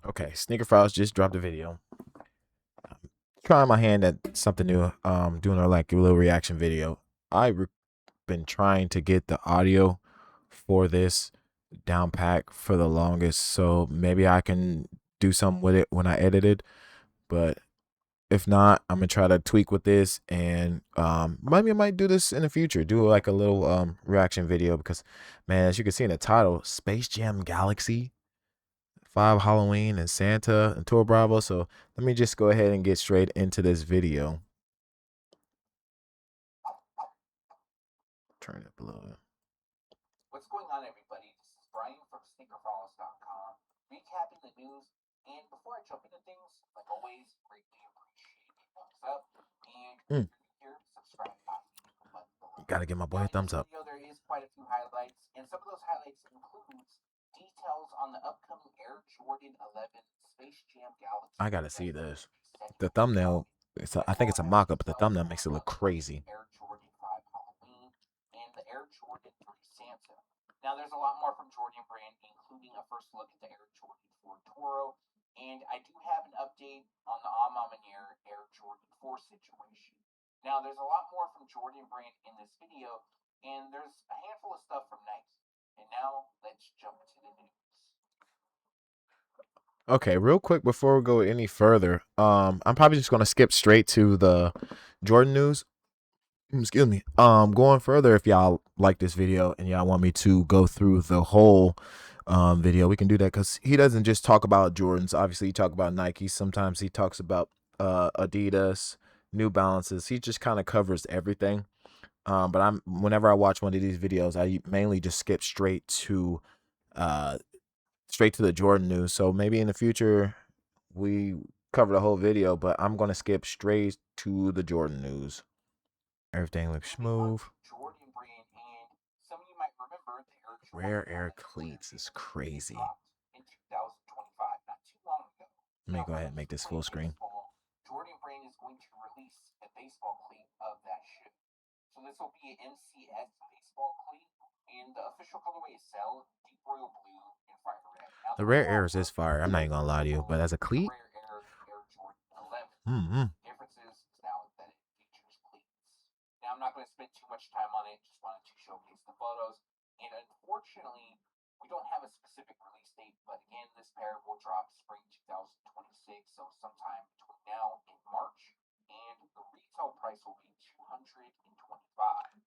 Okay, Sneaker Files just dropped a video. Trying my hand at something new. Doing a little reaction video. I've been trying to get the audio for this down pack for the longest, so maybe I can do something with it when I edit it. But if not, I'm gonna try to tweak with this, and maybe I might do this in the future. Do like a little reaction video because, man, as you can see in the title, Space Jam Galaxy 5 Halloween and Santa and Tour Bravo. So let me just go ahead and get straight into this video. Turn it up a little bit. What's going on, everybody? This is Brian from SneakerFollows.com, recapping the news. And before I jump into things, like always, greatly appreciate a thumbs up. And if Mm, you're new here, subscribe button below. gotta give my boy a Now, in thumbs this up. video, there is quite a few highlights, and some of those highlights includes details on the upcoming Air Jordan 11 Space Jam Galaxy I gotta that see is going this. to be set The to come out, thumbnail, I as think well it's a as mock-up, but the details thumbnail on makes it the look upcoming crazy. Air Jordan 5 Halloween and the Air Jordan 3 Santa. Now, there's a lot more from Jordan Brand, including a first look at the Air Jordan 4 Toro, and I do have an update on the A Ma Maniére Air Jordan 4 situation. Now, there's a lot more from Jordan Brand in this video, and there's a handful of stuff from Nike. And now, let's jump to the news. Okay, real quick before we go any further, I'm probably just gonna skip straight to the Jordan news. Excuse me. Going further, if y'all like this video and y'all want me to go through the whole video, we can do that because he doesn't just talk about Jordans. Obviously, he talk about Nike. Sometimes he talks about Adidas, New Balances. He just kind of covers everything. But I'm whenever I watch one of these videos, I mainly just skip uh straight to the Jordan news. So maybe in the future we cover the whole video, but I'm gonna skip straight to the Jordan news. Everything looks Moving on smooth. to Jordan Brand, and some of you might remember the Air Jordan Rare Air 11 cleats is crazy. dropped in 2025, not too long ago. Let me Now, go for ahead and those make who this play full screen. baseball, Jordan Brand is going to release a baseball cleat of that shoe. So this will be an MCS baseball cleat, and the official colorway is Cell, Deep Royal Blue, and Fire Red. Now, The the Rare overall Airs is look fire. I'm not even is gonna lie to you, identical but as a to the cleat, Rare Air Jordan 11. mm-hmm. Differences is now that it features cleats. Now, I'm not going to spend too much time on it, just wanted to showcase the photos. And unfortunately, we don't have a specific release date, but again, this pair will drop spring 2026, so sometime between now and March. And the retail price will be $225.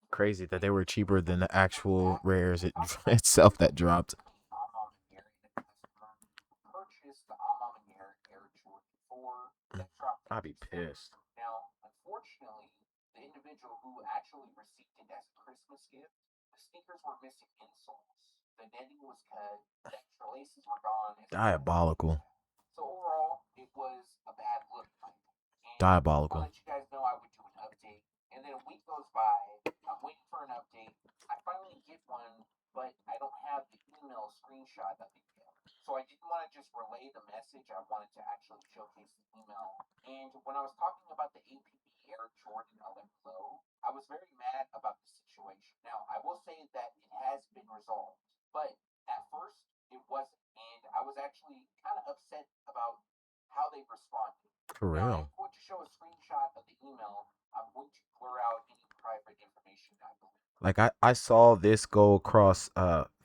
Crazy that they And were cheaper for than the proof of actual that, Rares I'm going to itself show that you dropped. the Ama Maniere and the customer who purchased the Ama Maniere Air Jordan 4 that dropped in I'd be December. pissed. Now, unfortunately, the individual who actually received it as a Christmas gift, the sneakers were missing insoles. The netting was cut, the extra laces were gone, as well as the knee Diabolical. pad. So overall, it was a bad look, in my opinion. And I Diabolical. let you guys know I would do an update. And then a week goes by, I'm waiting for an update. I finally get one, but I don't have the email screenshot of it yet. So I didn't want to just relay the message. I wanted to actually showcase the email. And when I was talking about the APB Air Jordan 11 Low, I was very mad about the situation. Now, I will say that it has been resolved, but at first it wasn't. And I was actually kind of upset about how they responded. For Now, I am real. going to show a screenshot of the email. I'm going to blur out any private information, I believe. Like I saw this go across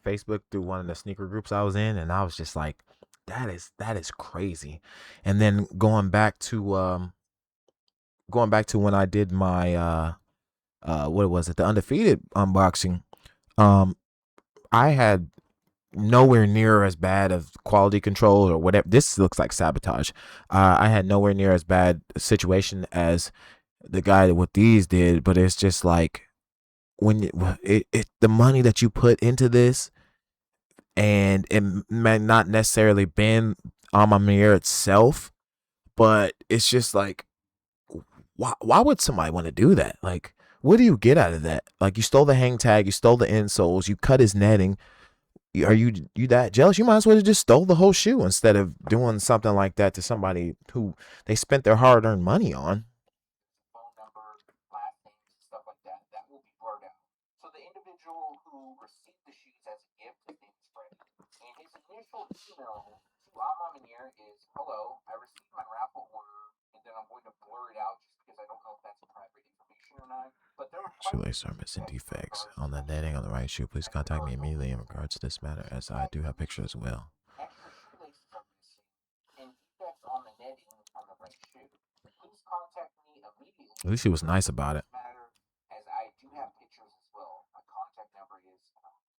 Facebook through one of the sneaker groups I was in, and I was just like, that is crazy. And then going back to when I did my what was it, the undefeated unboxing, um I had nowhere near as bad of quality control or whatever. This looks like sabotage. I had nowhere near as bad a situation as the guy with these did, but it's just like when the money that you put into this, and it may not necessarily been on my mirror itself, but it's just like, why would somebody want to do that? Like, what do you get out of that? Like, you stole the hang tag, you stole the insoles, you cut his netting. Are you that jealous? You might as well have just stole the whole shoe instead of doing something like that to somebody who they spent their hard-earned money on. Phone number, last names, stuff like that, that will be blurred out. So the individual who received the shoes as a gift, his name is Freddie, and his initial email to Ama mom in here is, hello, I received my raffle order, and then I'm going to blur it out just because I don't know if that's private information or not. But there are Shoelace are missing defects on the netting on the right shoe. Please contact me immediately in regards to this matter, as I do have pictures as well. extra shoelaces are missing and defects on the netting on the right shoe. Please contact me immediately. At least he was nice about it. Matter, as I do have pictures as well. My contact number is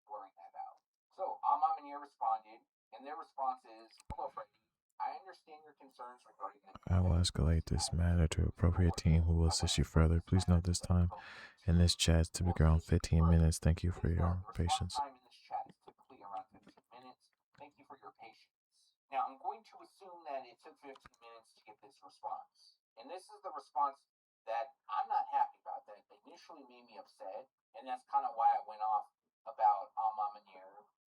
blurring that out. So Mom and responded, and their response is, hello, Freddie. I understand your concerns regarding the. I will escalate this matter to appropriate team who will assist you further. Please note this time in this chat is typically around 15 minutes. Thank you for your patience. Time in this chat is typically around 15 minutes. Thank you for your patience. Now I'm going to assume that it took 15 minutes to get this response, and this is the response that I'm not happy about. That initially made me upset, and that's kind of why I went off about Mom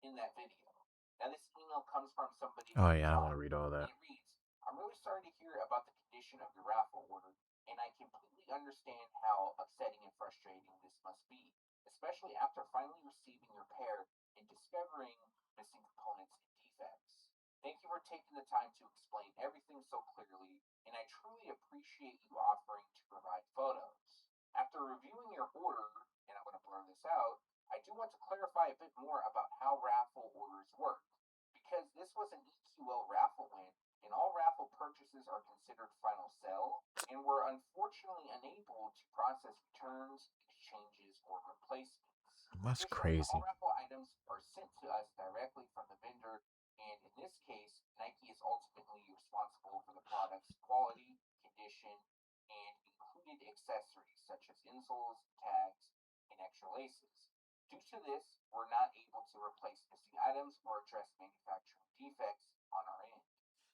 in that video. Now this email comes from somebody. Oh yeah, I don't want to read all that. It reads, I'm really sorry to hear about the condition of your raffle order, and I completely understand how upsetting and frustrating this must be, especially after finally receiving your pair and discovering missing components and defects. Thank you for taking the time to explain everything so clearly, and I truly appreciate you offering to provide photos. After reviewing your order, and I'm going to blur this out, I do want to clarify a bit more about how raffle orders work. Because this was an EQL raffle win, and all raffle purchases are considered final sell, and we're unfortunately unable to process returns, exchanges, or replacements. That's crazy. All raffle items are sent to us directly from the vendor, and in this case, Nike is ultimately responsible for the product's quality, condition, and included accessories such as insoles, tags, and extra laces. Due to this, we're not able to replace missing items or address manufacturing defects on our end.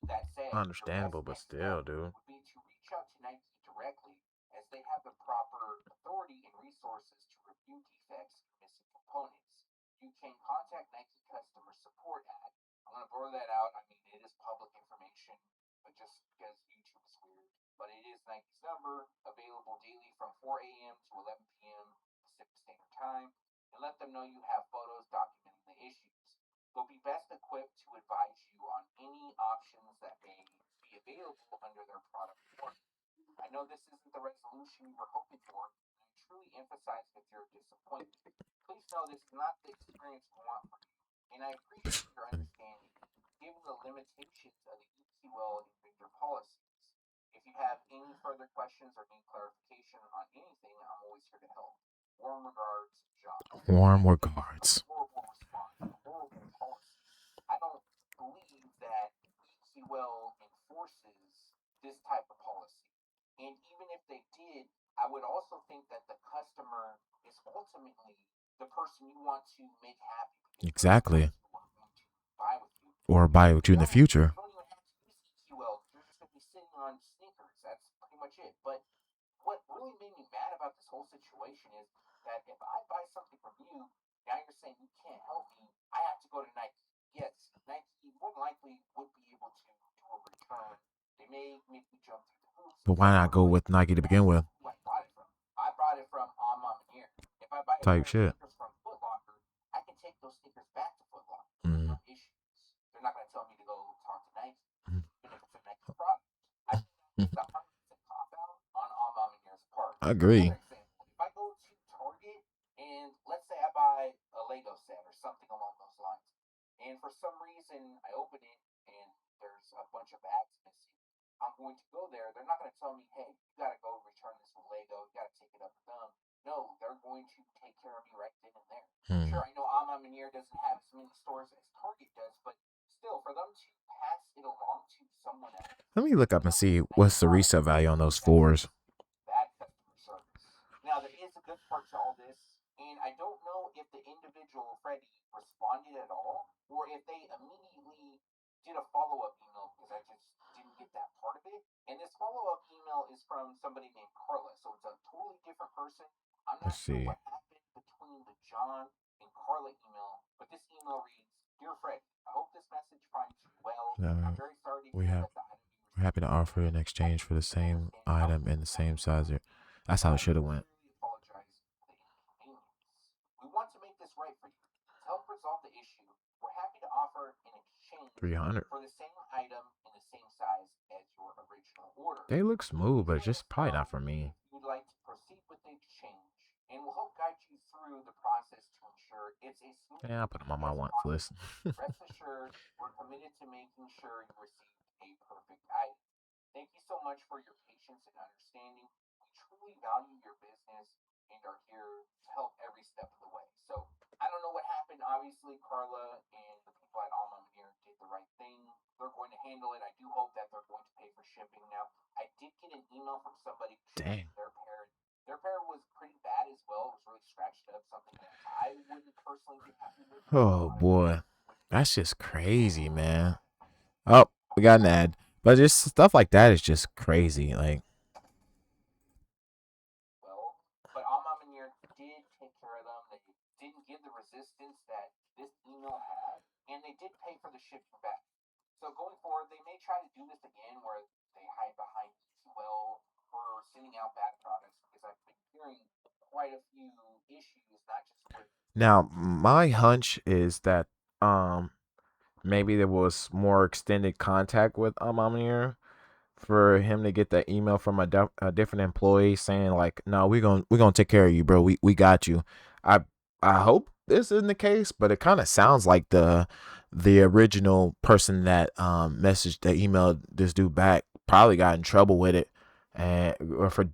That said, Understandable, but still, dude. would be to reach out to Nike directly, as they have the proper authority and resources to review defects and missing components. You can contact Nike customer support at. I'm gonna blur that out. I mean, it is public information, but just because YouTube is weird. But it is Nike's number, available daily from 4 a.m. to 11 p.m. Pacific Standard Time, and let them know you have photos documenting the issues. They'll be best equipped to advise you on any options that may be available under their product warranty. I know this isn't the resolution you were hoping for, and I truly emphasize that you're disappointed. Please know this is not the experience we want for you, and I appreciate your understanding, given the limitations of the EQL and vendor policies. If you have any further questions or need clarification on anything, I'm always here to help. Warm regards, John. Warm regards. Horrible response, horrible policy. I don't believe that EQL enforces this type of policy. And even if they did, I would also think that the customer is ultimately the person you want to make happy. Exactly. Buy with you. Or buy with you in the future. You don't even have to use EQL. You're just going to be sitting on sneakers. That's pretty much it. But what really made me mad about this whole situation is that if I buy something from you, now you're saying you can't help me, I have to go to Nike. Yes, Nike more likely would be able to do a return. They may make me jump through the hoops. But why not go with Nike to begin with? Who I bought it from. I bought it from Mom and If I buy Type shit. sneakers from Foot Locker, I can take those sneakers back to Foot Locker. Mm. No issues. They're not going to tell me to go talk to Nike, even if it's a Nike product. I think that's a 100% cop out on Mom and part. I agree. If I go to Target and let's say I buy a Lego set or something along those lines, and for some reason I open it and there's a bunch of bags missing, I'm going to go there. They're not going to tell me, hey, you got to go return this with Lego. You got to take it up with them. No, they're going to take care of me right then and there. Sure, I know Minier doesn't have as many stores as Target does, but still, for them to pass it along to someone else. Let me look up and see what's the resale value on those fours. Bad customer service. Now, there is a good part to all this, and I don't know if the individual Freddie responded at all, or if they immediately did a follow-up email, because I just didn't get that part of it. And this follow-up email is from somebody named Carla, so it's a totally different person. I'm not sure what happened between the John and Carla email, but this email reads, Dear Freddie, I hope this message finds you well. I'm very sorry to hear that the item we're happy to offer in exchange for the same item in the same size. That's how it should have went. We want to make this right for you. To help resolve the issue, we're happy to offer in exchange 300 for the same item They look smooth, but Say it's just yes probably now not for me. if you'd like to proceed with the exchange, and we'll help guide you through the process to ensure it's a smooth Yeah, I'll and put them on my as wants possible. list. Rest assured, we're committed to making sure you receive a perfect item. Thank you so much for your patience and understanding. We truly value your business and are here to help every step of the way. So I don't know what happened. Obviously, Carla and the people at Alma here did the right thing. They're going to handle it. I do hope that they're going to pay for shipping now. I did get an email from somebody who shipped Dang. their pair. Their pair was pretty bad as well. It was really scratched up, something that I wouldn't personally be happy with. Oh boy, that's just crazy, man. Oh, we got an ad, but just stuff like that is just crazy. Like, Well, but Alma did take care of them. They didn't give the resistance that this email had, and they did pay for the shipping back. So going forward, they may try to do this again where they hide behind EQL for sending out bad products because I've been hearing quite a few issues, not just with. now my hunch is that um maybe there was more extended contact with Amamir for him to get that email from a different employee saying like, "No, we're gonna take care of you, bro. We got you." I I hope this isn't the case, but it kind of sounds like the original person that messaged that emailed this dude back probably got in trouble with it, and or for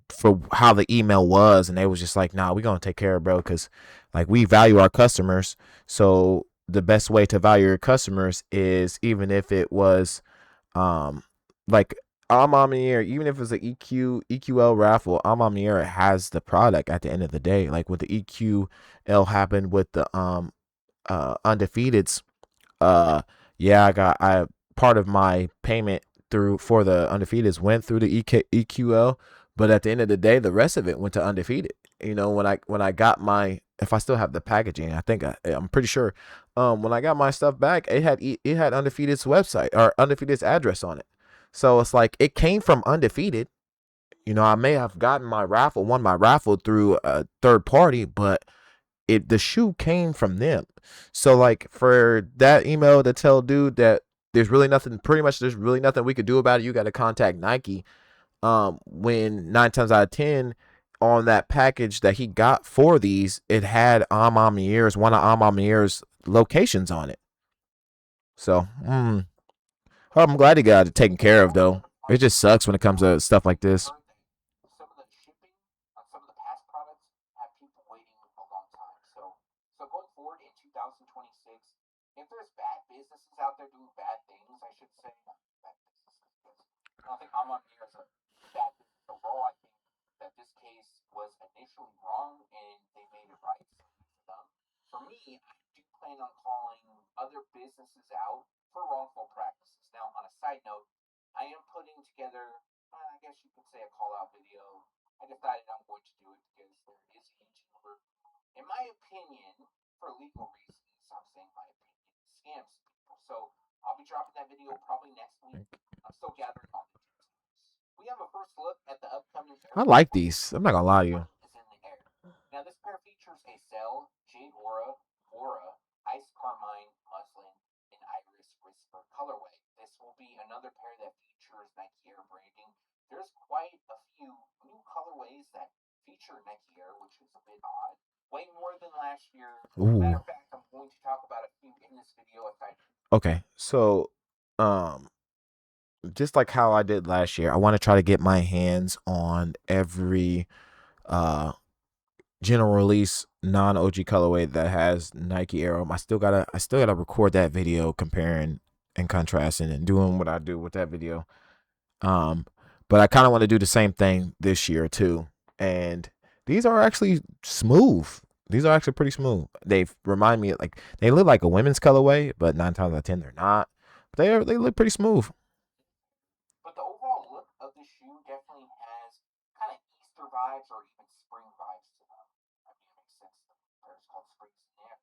how the email was, and they was just like, "Nah, we're gonna take care of it, bro, because like we value our customers, so." The best way to value your customers is even if it was um like Amamier, even if it's an EQL raffle, Amamier has the product at the end of the day. Like with the EQL happened with the undefeateds. Uh yeah, I part of my payment through for the undefeateds went through the EQL, but at the end of the day, the rest of it went to undefeated. You know, when I got my, if I still have the packaging, I think I'm pretty sure. When I got my stuff back, it had undefeated's website or undefeated's address on it. So it's like it came from undefeated. You know, I may have gotten won my raffle through a third party, but the shoe came from them. So like for that email to tell dude that there's really nothing we could do about it. You got to contact Nike. When 9 times out of 10 on that package that he got for these, it had one of Amamier's locations on it. So I'm glad he got it taken care of though. It just sucks when it comes to stuff like this. Heard that some of the shipping on some of the past products have people waiting a long time. So going forward in 2026, if there's bad businesses out there doing bad things, I should say, not bad businesses, because I don't think Amon Mir is a bad business overall. I think that this case was initially wrong and they made it right. So good for them. For me, I do plan on calling other businesses out for wrongful practices. Now, on a side note, I am putting together, I guess you could say, a call out video. I decided I'm going to do it because there is a YouTuber, in my opinion, for legal reasons, I'm saying my opinion, scams people. So I'll be dropping that video probably next week. I'm still gathering all the details. We have a first look at the upcoming I Air like Force these. I'm not gonna lie to you. is in the air. Now, this pair features a Cell, Jade Aura, Ice Carmine Muslin, and Iris Whisper colorway. This will be another pair that features Nike Air branding. There's quite a few new colorways that feature Nike Air, which is a bit odd. Way more than last year. Matter Ooh. of fact, I'm going to talk about a few in this video aside. Okay. So, um, just like how I did last year, I want to try to get my hands on every uh general release non OG colorway that has Nike Air. I still gotta record that video comparing and contrasting and doing what I do with that video. Um, but I kind of want to do the same thing this year too. And these are actually smooth. These are actually pretty smooth. They remind me like they look like a women's colorway, but 9 times out of 10 they're not. But they look pretty smooth. But the overall look of the shoe definitely has kind of Easter vibes or even spring vibes to them. I mean, it makes sense. The pair is called Springs in the Air.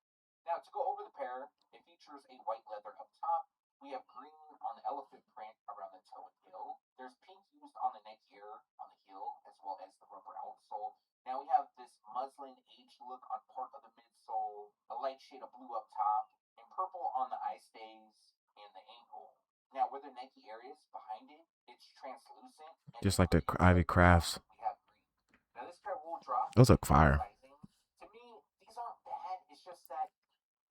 Now, to go over the pair, it features a white leather up top. We have green on the elephant print around the toe and heel. There's pink used on the neck here, on the heel, as well as the rubber outsole. Now we have this muslin aged look on part of the midsole, a light shade of blue up top, and purple on the eye stays and the ankle. Now, where the Nike Air is behind it, it's translucent. And Just then like the on the Ivy inside, Crafts. we have green. Now this pair will drop. Those look in fire. sizing. To me, these aren't bad. It's just that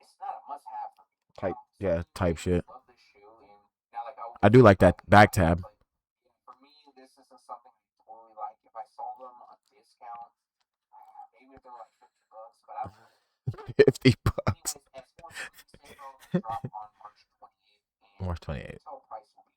it's not a must-have for me. Type, Some yeah, people type may shit. love this shoe, and now like I I will do say like that about back Levi's, tab. like for me, this isn't something I totally like. If I saw them on discount, maybe if they were like $50, but I don't know. 50 bucks. Anyways, as for the release date, bro, they drop on March 28th, and March the 28th. retail price will be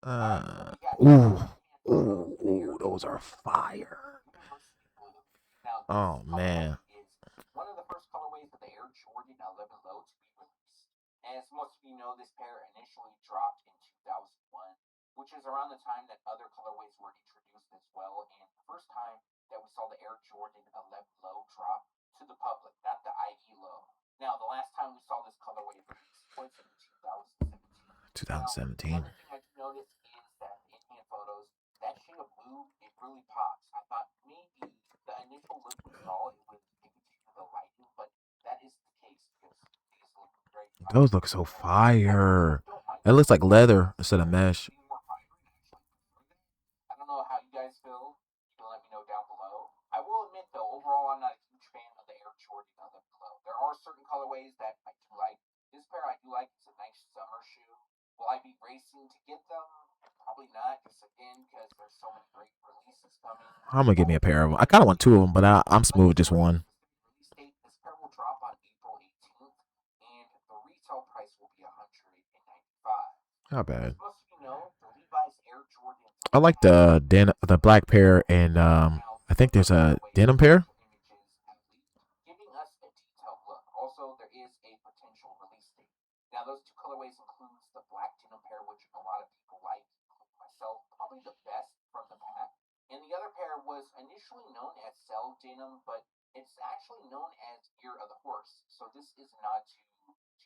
$215. Ooh, those are fire. University Blue. Now, this Oh colorway man. is one of the first colorways of the Air Jordan 11 Low to be released. As most of you know, this pair initially dropped in 2001, which is around the time that other colorways were introduced as well, and the first time that we saw the Air Jordan 11 Low drop to the public, not the IE Low. Now, the last time we saw this colorway released was in 2017. 2017. Now, another thing I noticed is that in-hand photos, that shade of blue, it really pops. I thought maybe the initial look we saw, it was maybe due to the lighting, but that is the case because these look very vibrant. Those look so fire. Don't mind It looks like leather instead of mesh. being more vibrant. I actually prefer that. I don't know how you guys feel. You can let me know down below. I will admit though, overall, I'm not a huge fan of the Air Jordan 11 Low. There are certain colorways that I do like. This pair I do like. It's a nice summer shoe. Will I be racing to get them? Probably not, just again because there's so many great releases coming. I'm gonna give me a pair of them. I kind of want two of them, but I'm smooth with just one. Release date, this pair will drop on April 18th, and the retail price will be $195. Not bad. As most of you know, the Levi's Air Jordan 3 I like the black pair, and I think there's a denim pair. giving us a detailed look. Also, there is a potential release date. Now, those two colorways includes the black denim pair, which a lot of people like, including myself, probably the best from the pack. And the other pair was initially known as Cell Denim, but it's actually known as Year of the Horse. So this is not to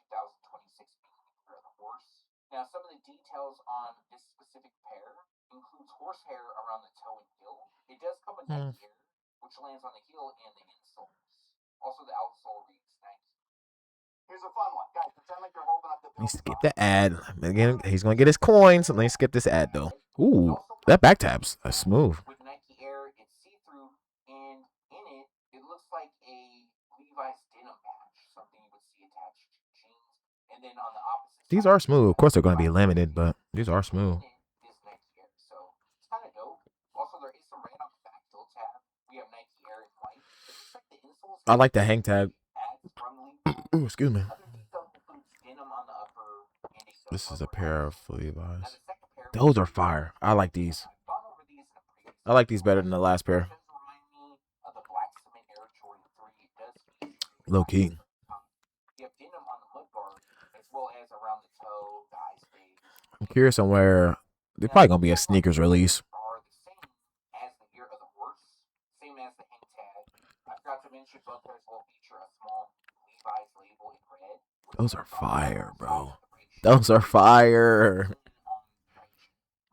2026 being Year of the Horse. Now, some of the details on this specific pair includes horsehair around the toe and heel. It does come with Nike Air, which lands on the heel and the insoles. Also, the outsole reads Nike. Here's a fun one, guys. Pretend like you're holding up the. Let me skip the ad. Again, he's gonna get his coins. Let me skip this ad though. Ooh, that back tab's smooth. With Nike Air, it's see-through, and in it, it looks like a Levi's denim patch, something you would see attached to jeans. And then on the opposite These side, are smooth. Of course, they're gonna be limited, but these are smooth. is Nike Air, so it's kind of dope. Also, there is some red on the back heel tab. We have Nike Air in white. It looks like the insoles. I like the hang tag. Ads from Levi's. Ooh, excuse me. Other details include denim on the upper and a This is a upper pair outsole. of Levi's. Now, the second pair Those are fire. I like these. I've gone over these in a previous I like these better than the last pair. It does remind me of the Black Cement Air Jordan 3. It does feature Low key. You have denim on the mud guard as well as around the toe, the high space. I'm curious on where they're probably gonna be a sneakers release. Are the same as the Year of the Horse, same as the hang tag. I forgot to mention both pairs will feature a small Levi's label in red. Those are fire, bro. Those are fire.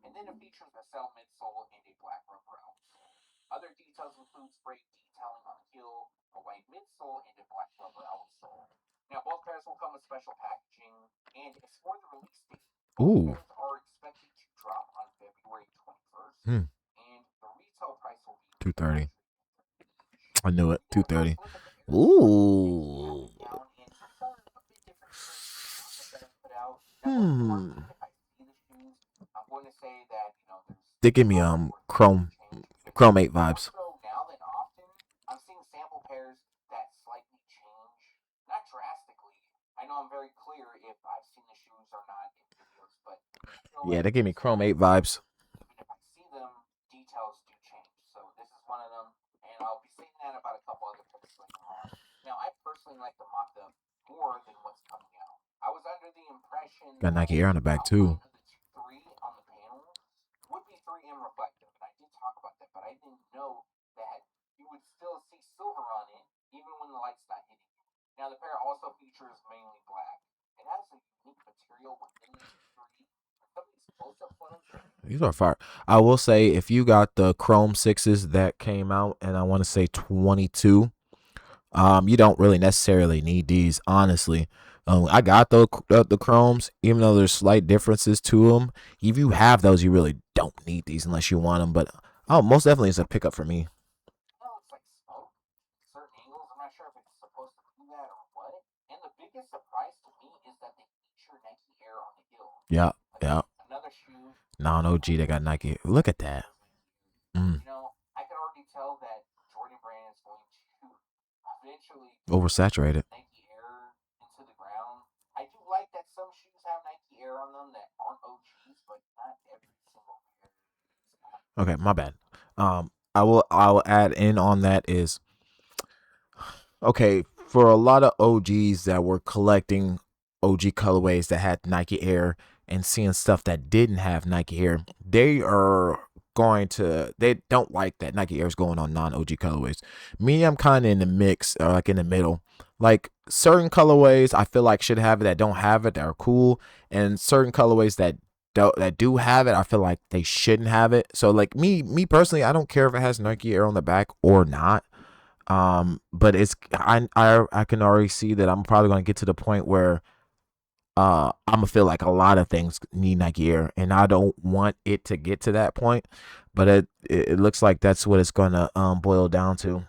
And then it features a cell midsole and a black rubber outsole. Other details include spray detailing on the heel, a white midsole, and a black rubber outsole. Now, both pairs will come with special packaging, and as for the release date, both pairs are expected to drop on February 21st, and the retail price will be $230. I knew it. $230. Ooh. They give me Chrome 8 vibes. Now than often, I'm seeing sample pairs that slightly change, not drastically. I know I'm very clear if I've seen the shoes or not in videos, but yeah, they give me Chrome 8 vibes. Even if I see them, details do change. So this is one of them, and I'll be saying that about a couple other pairs later on. Now, I personally like the mock-up more than what's coming out. I was under the impression got Nike Air on the back too. The 3 on the panels would be 3M reflective, and I did talk about that, but I didn't know that you would still see silver on it even when the light's not hitting it. Now, the pair also features mainly black. It has a unique material within the 3. Some of these close-up photos. These are fire. I will say, if you got the Chrome 6s that came out, and I want to say 22, you don't really necessarily need these, honestly. I got the chromes, even though there's slight differences to them. If you have those, you really don't need these unless you want them. But oh, most definitely it's a pickup for me. No, it's like smoke. Certain angles. I'm not sure if it's supposed to do that or what. And the biggest surprise to me is that they feature Nike Air on the heel. Yeah, Again, yeah. another shoe Non OG, they got Nike. Look at that. Mm, I can already tell that Jordan Brand is going to eventually oversaturated. Nike Air into the ground. I do like that some shoes have Nike Air on them that aren't OGs, but not every single pair is. Okay, my bad. I will add in on that is okay for a lot of OGs that were collecting OG colorways that had Nike Air and seeing stuff that didn't have Nike Air. They don't like that Nike Air is going on non OG colorways. Me, I'm kind of in the mix, or like in the middle. Like certain colorways, I feel like should have it that don't have it that are cool, and certain colorways that do have it, I feel like they shouldn't have it. So like me personally, I don't care if it has Nike Air on the back or not. But I can already see that I'm probably gonna get to the point where I'm gonna feel like a lot of things need Nike Air, and I don't want it to get to that point. But it looks like that's what it's gonna boil down to.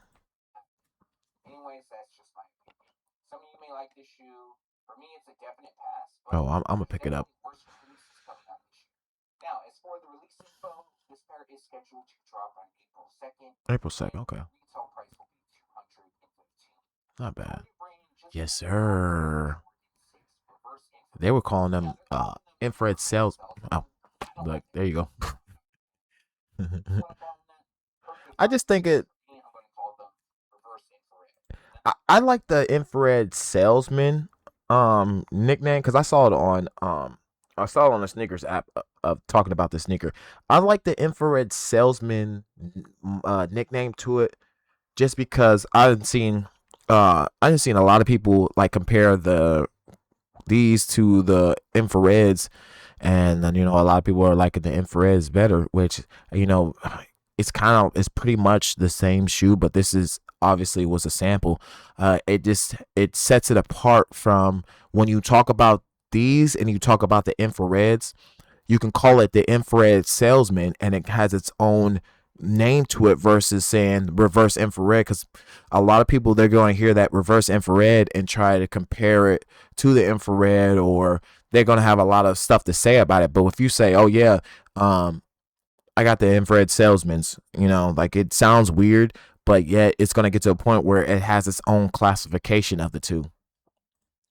Anyways, that's just my opinion. Some of you may like this shoe. For me, it's a definite pass, but Oh, I'm gonna there's pick it up. definitely worse releases coming out this year. Now, as for the release info, this pair is scheduled to drop on April 2nd, April and 2nd. Okay, the retail price will be $215. not bad. Jordan Brand just Yes, came out with the sir. Jordan 6 reverse They were infrared. calling Yeah, them they're calling them infrared infrared cells. Oh, salesmen. I don't look, like the there you name go. infrared salesman. You want to call them that? Perfectly I fine. just think it. For me, I'm going to call them reverse infrared. I like the infrared salesman nickname because I saw it on the sneakers app of talking about the sneaker. I like the infrared salesman nickname to it just because I've seen a lot of people like compare these to the infrareds, and then a lot of people are liking the infrareds better, which you know it's pretty much the same shoe, but this is obviously was a sample. It sets it apart from when you talk about these and you talk about the infrareds. You can call it the infrared salesman, and it has its own name to it versus saying reverse infrared, because a lot of people, they're going to hear that reverse infrared and try to compare it to the infrared, or they're going to have a lot of stuff to say about it. But if you say, oh yeah, um I got the infrared salesman's, like it sounds weird, but yet it's going to get to a point where it has its own classification of the two.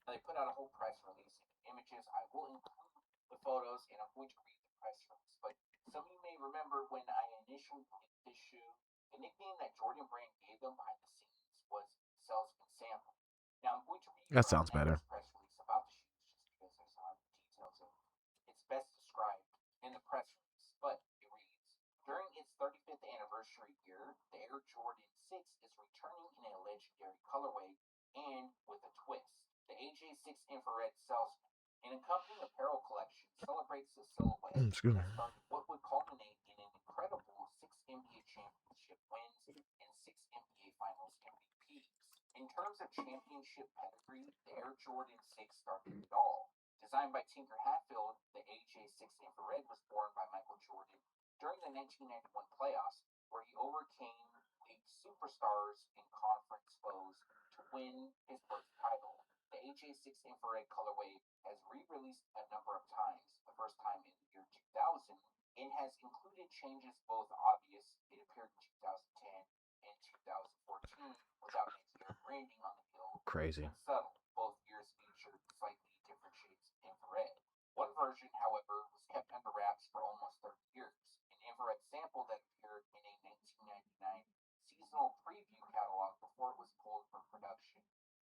They put out a whole press release and images. I will include the photos and I'm going to read the press release. But some of you may remember when I initially leaked this shoe, the nickname that Jordan Brand gave them behind the scenes was Salesman Sample. Now I'm going to read That from sounds better. Nike's press release about the shoes just because there's a lot of details in it. It's best described in the press release, but it reads during its 35th anniversary year, the Air Jordan 6 is returning in a legendary colorway and with a twist. The AJ6 Infrared Salesman, an accompanying apparel collection, celebrates the silhouette Excuse me. that started what would culminate in an incredible 6 NBA championship wins and 6 NBA Finals MVPs. In terms of championship pedigree, the Air Jordan 6 started it all. Designed by Tinker Hatfield, the AJ6 Infrared was born by Michael Jordan during the 1991 playoffs, where he overcame league superstars and conference foes to win his first title. The AJ6 Infrared colorway has re-released a number of times, the first time in the year 2000, and has included changes both obvious, it appeared in 2010 and 2014 without Nike branding on the heel, Crazy. and subtle, both years featured slightly different shades of infrared. One version, however, was kept under wraps for almost 30 years, an infrared sample that appeared in a 1999 seasonal preview catalog before it was pulled from production.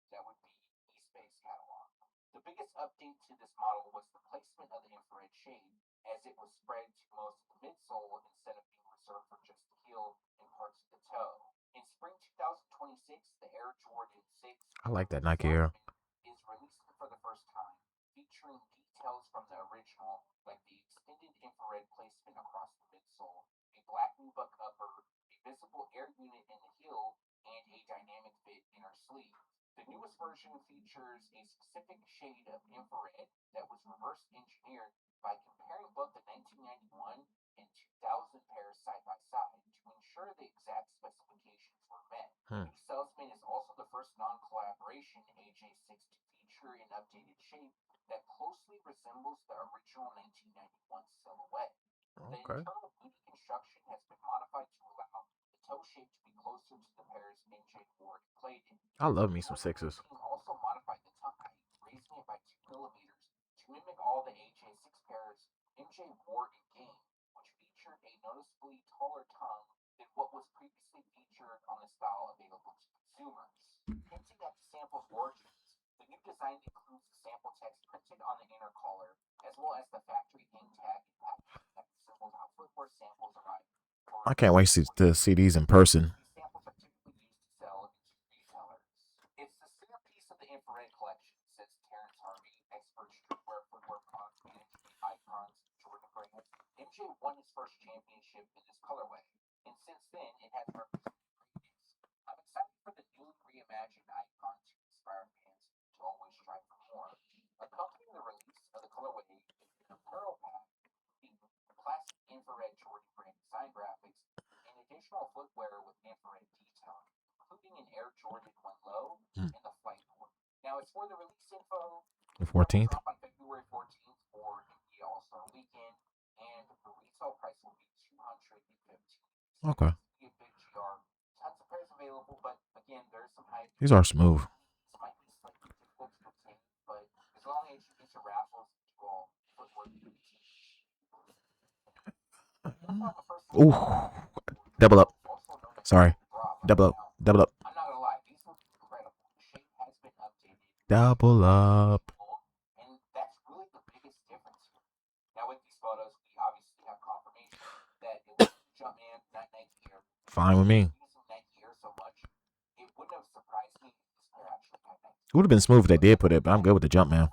That would be East Bay's catalog. The biggest update to this model was the placement of the infrared shade, as it was spread to most of the midsole instead of being reserved for just the heel and parts of the toe. In spring 2026, the Air Jordan 6 I like that Infrared Nike Air. Salesman is releasing for the first time, featuring details from the original, like the extended infrared placement across the midsole, a black nubuck upper, a visible air unit in the heel, and a dynamic fit inner sleeve. The The newest version features a specific shade of infrared that was reverse engineered by comparing both the 1991 and 2000 pairs side by side to ensure the exact specifications were met. Hmm. New Salesman is also the first non-collaboration AJ6 to feature an updated shape that closely resembles the original 1991 silhouette. The Okay. internal booty construction has been modified to allow the toe shape to be closer to the pairs MJ wore and played in. I love me some sixes. The team also modified the tongue height, raising it by 2 millimeters to mimic all the AJ6 pairs MJ wore in game, which featured a noticeably taller tongue than what was previously featured on the style available to consumers. Hinting at the sample's origins, the new design includes the sample text printed on the inner collar, as well as the factory name tag and packaging that resembles how footwear samples arrive. I can't wait to see these in person. These samples are typically used to sell into retailers. It's the centerpiece of the infrared collection, says Terrence Harvey, expert streetwear footwear product manager at Icons Jordan Brand. MJ won his first championship in this colorway, and since then it has represented greatness. I'm excited for the newly reimagined icon to inspire fans to always strive for more. Accompanying the release of the colorway is an apparel pack including classic infrared Jordan Brand design graphics and additional footwear with infrared detailing, including an Air Jordan 1 Low and the Flight Board. Now, as for the release info, The 14th. drop on February 14th for NBA All-Star Weekend, and the retail price will be $215. Okay. Be a big GR. Tons of pairs available, but again, there's some hype. These are smooth. This might be slightly difficult to obtain, but as long as you get your raffles, you all footwork. Ooh. Double up. Sorry. Double up. Double up. I'm not gonna lie, these look incredible. The shape has been updated. Double up. And that's really the biggest difference here. Now with these photos, we obviously have confirmation that it was Jumpman, not Nike Air. Fine with me. Using Nike Air so much, it wouldn't have surprised me if this pair actually had Nike. It would have been smooth if they did put it, but I'm good with the jump, man.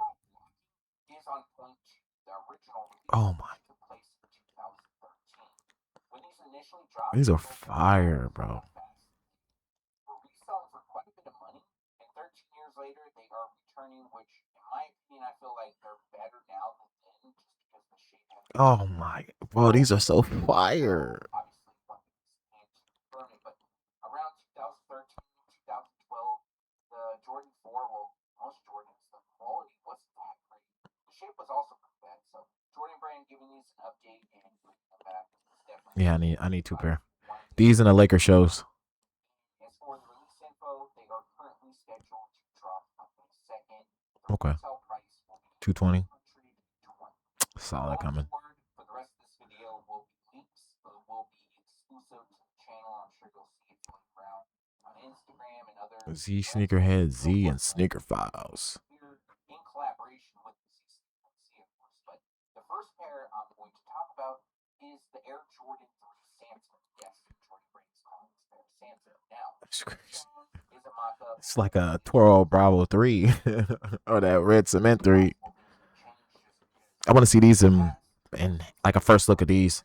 Is on point to the original release, Oh my. which took place in 2013. When these initially dropped, These are fire, bro. were reselling for quite a bit of money, and 13 years later, they are returning, which, in my opinion, I feel like they're better now than then, just because the shape has been. Oh my. Bro, these are so fire. Obviously, one can't confirm it, but around 2013, 2012, the Jordan 4, well, most Jordans, the quality wasn't that great. The shape was also pretty bad, so Jordan Brand giving these an update and bringing them back is definitely. Yeah, I need 2 pair. These and the Laker shows. As for the release info, they are currently scheduled to drop on May 2nd. Okay. Retail price will be 220. $220. Solid coming. Word for the rest of this video will be leaks, but it will be exclusive to the channel. I'm sure you'll see it floating around on Instagram and other Z Sneakerhead, Z and Sneaker Files. in collaboration with the Z, of course. But the first pair I'm going to talk about is the Air Jordan 3 Santa. Yes, Jordan Brand is calling this pair Santa. Now, That's crazy. is a mock-up. It's like a Toro Bravo 3 or that red cement 3. I want to see these in like a first look at these.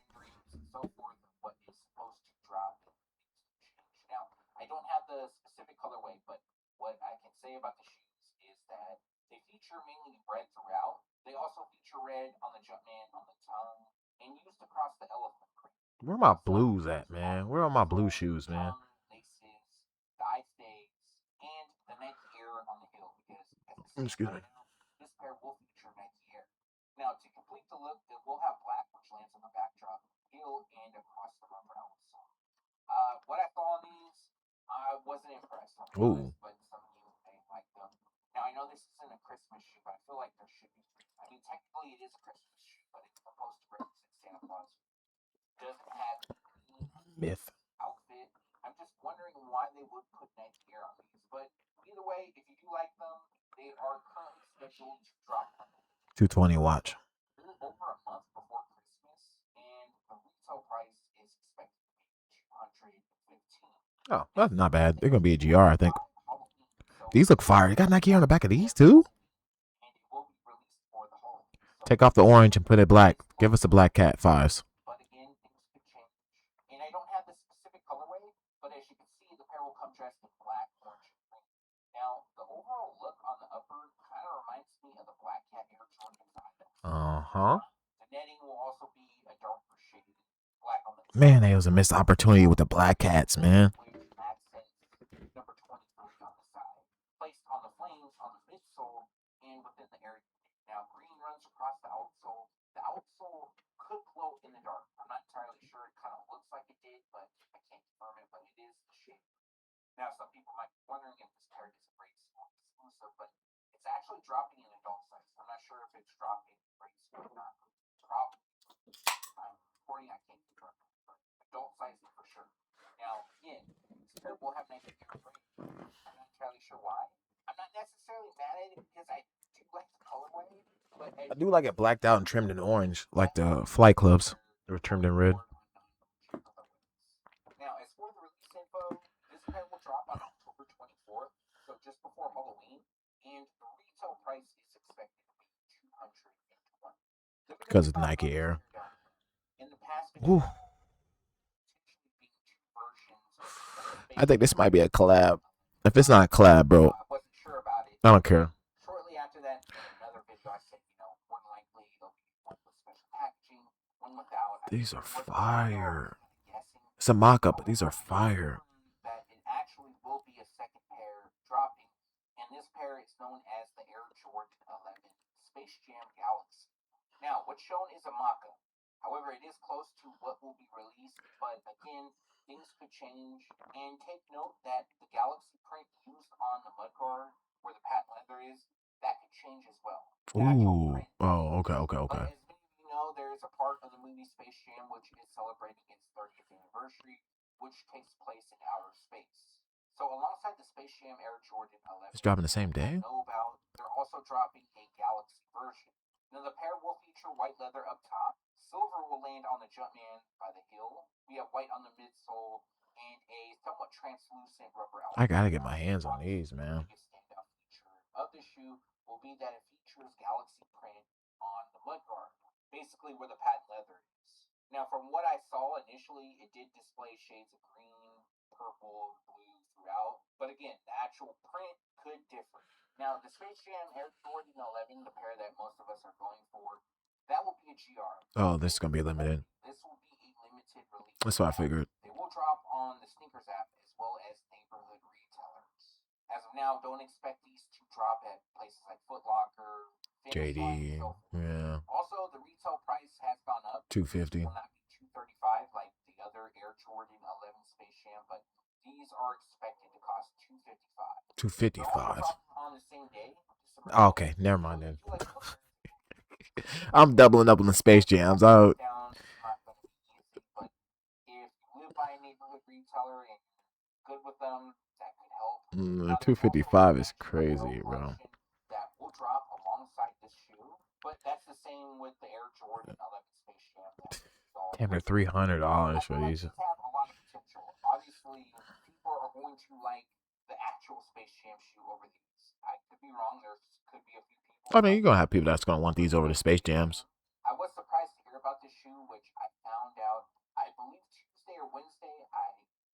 So forth, what is supposed to drop and things to change. Now, I don't have the specific colorway, but what I can say about the shoes is that they feature mainly red throughout. They also feature red on the Jumpman, on the tongue, and used across the elephant print. Where are my blues at, man? Where are my blue shoes, man? Laces, thigh stays, and the Nike Air on the heel because Excuse me. this pair will feature Nike Air. Now, to complete the look, it will have black, which lands on the backdrop, heel, and across the rubber outsole. What I saw on these, I wasn't impressed. Ooh. But some of you may like them. Now, I know this isn't a Christmas shoe, but I feel like there should be. I mean, technically it is a Christmas shoe, but it's supposed to represent Santa Claus. Doesn't have any Myth. outfit. I'm just wondering why they would put Nike Air on these. But either way, if you do like them, they are currently scheduled to drop 220 watch. over a month before Christmas, and the retail price is expected to be $215. Oh, that's not bad. They're gonna be a GR, I think. These look fire. You got Nike on the back of these too? And it will be released for the holidays. So Take off the orange and put it black. Give us a black cat 5s. but again, things could change. And I don't have the specific colorway, but as you can see, the pair will come dressed in black, orange, and green. Now, the Uh-huh. The netting will also be a darker shade black on the Man, inside. there was a missed opportunity with the black cats, man. Which accents number 23 on the side, placed on the flames on the midsole and within the air unit. Now, green runs across the outsole. The outsole could glow in the dark. I'm not entirely sure. It kind of looks like it did, but I can't confirm it. But it is the shade. Now, some people might be wondering if this pair is a grade school exclusive, but it's actually dropping in adult size. I'm not sure if it's dropping grade school or not. Probably. I'm reporting, I can't confirm it, but adult sizing for sure. Now, again, this pair will have nice air frame. I'm not entirely sure why. I'm not necessarily mad at it because I do like the colorway, but as I you do can like it see, blacked out and trimmed in orange, like the flight clubs. They were trimmed in red. now, as for the release info, this pair will drop on October 24th, so just before Halloween, and the retail price is expected to be $220. The pair Because is of not Nike Air. unclear down here. In the past, it's Whew. potentially being two versions of the I Space think this Jam might be a Air collab. Jordan. If it's not a collab, bro, I wasn't sure about it. I don't care. Shortly after that, in another video, I said, more than likely there'll be one with special packaging, one without. These are Wasn't sure, fire. guessing. It's a mock-up, but these However, are I did fire. confirm that it actually will be a second pair dropping, and this pair is known as the Air Jordan 11 Space Jam Galaxy. Now, what's shown is a mock-up. However, it is close to what will be released, but again, things could change. And take note that the Galaxy print used on the mudguard, where the patent leather is, that could change as well. The actual Ooh. print. Oh, okay. But as many of you know, there is a part of the movie Space Jam which is celebrating its 30th anniversary, which takes place in outer space. So alongside the Space Jam Air Jordan 11, It's dropping the same day? know about, they're also dropping a Galaxy version. Now the pair will feature white leather up top. Silver will land on the Jumpman by the heel. We have white on the midsole and a somewhat translucent rubber outsole. I gotta get my hands on these, man. The biggest standout feature of the shoe will be that it features Galaxy print on the mudguard, basically where the patent leather is. Now, from what I saw initially, it did display shades of green, purple, blue throughout, but again, the actual print could differ. Now, the Space Jam Air Jordan 11, the pair that most of us are going for, that will be a GR. Oh, this is gonna be limited. This will be a limited release. That's what I figured. They will drop on the Sneakers app as well as neighborhood retailers. As of now, don't expect these to drop at places like Foot Locker, Finish Line, and JD. so forth. Yeah. Also, the retail price has gone up. $250. It will not be $235 like the other Air Jordan 11 Space Jam, but these are expected to cost $255. They're also $255. dropping on the same day. Okay, never mind then. I'm doubling up on the Space Jams. Down is not going to be easy, but if you live by a neighborhood retailer and you're good with them, that could help. Now, there's also a 255 is Dimension crazy, World bro. collection that will drop alongside this shoe, but that's the same with the Air Jordan 11 Space Jam that we saw. Damn, they're $300 I for feel like these. these have a lot of potential. Obviously, people are going to like the actual Space Jam shoe over these. I could be wrong. There could be a few people. I mean, you're gonna have people that's gonna want these over the Space Jams. I was surprised to hear about this shoe, which I found out, I believe Tuesday or Wednesday. I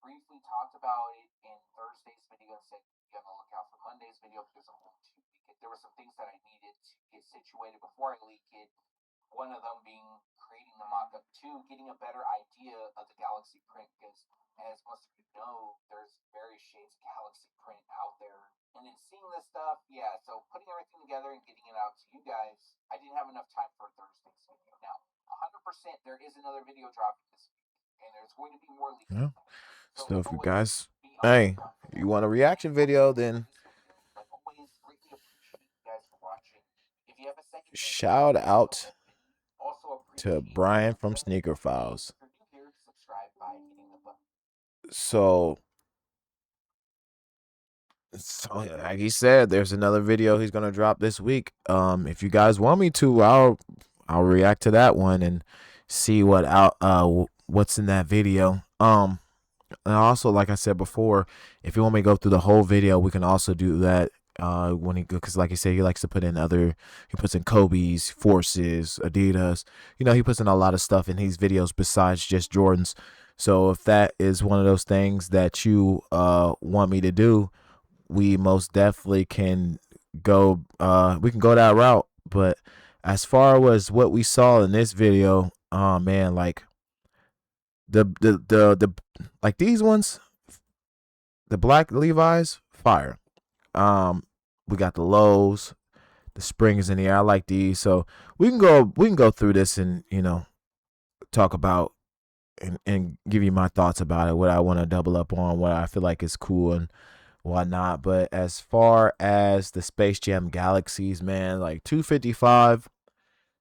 briefly talked about it in Thursday's video and said be on the lookout for Monday's video because I'm going to leak it. There were some things that I needed to get situated before I leak it. One of them being creating the mock-up, two, getting a better idea of the Galaxy print because, as most of you know, there's various shades of Galaxy print out there. And then seeing this stuff, yeah, so putting everything together and getting it out to you guys, I didn't have enough time for Thursday's video. Now, 100% there is another video dropping this week, and there's going to be more leaks. Yeah. So So if you guys, be on the hey, lookout for you that. want a reaction video, then Like always, greatly appreciate you guys for watching. If you have a second, shout out also to appreciate Brian from Sneaker Files. if you're new here, subscribe by hitting the button. So like he said, there's another video he's gonna drop this week. If you guys want me to, I'll react to that one and see what's in that video. And also, like I said before, if you want me to go through the whole video, we can also do that. Because like I said, he likes to put in he puts in Kobe's, Forces, Adidas. He puts in a lot of stuff in these videos besides just Jordans. So if that is one of those things that you want me to do, we most definitely can go. We can go that route. But As far as what we saw in this video, oh man, like the like these ones, the black Levi's, fire. We got the lows, the springs in the air. I like these, so we can go through this and talk about and give you my thoughts about it, what I want to double up on, what I feel like is cool and whatnot. But as far as the Space Jam Galaxies, man, like 255,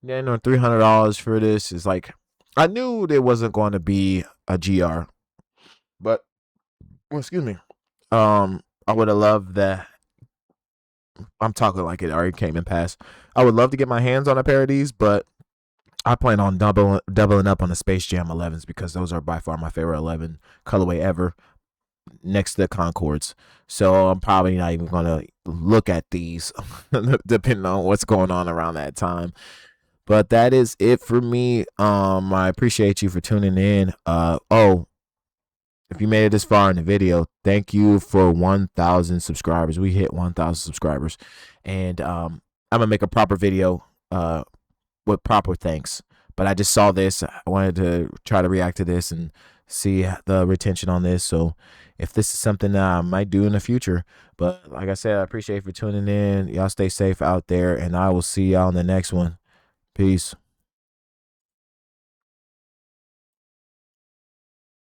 then or $300 for this is like, I knew there wasn't going to be a GR, but well, excuse me, I would have loved that. I'm talking like it already came and passed. I would love to get my hands on a pair of these, but I plan on doubling up on the Space Jam 11s because those are by far my favorite 11 colorway ever, next to the Concords. So I'm probably not even gonna look at these, depending on what's going on around that time. But that is it for me. I appreciate you for tuning in. Oh, if you made it this far in the video, thank you for 1,000 subscribers. We hit 1,000 subscribers, and I'm gonna make a proper video with proper thanks. But I just saw this. I wanted to try to react to this and see the retention on this. So if this is something that I might do in the future. But like I said, I appreciate you for tuning in. Y'all stay safe out there, and I will see y'all in the next one. Peace.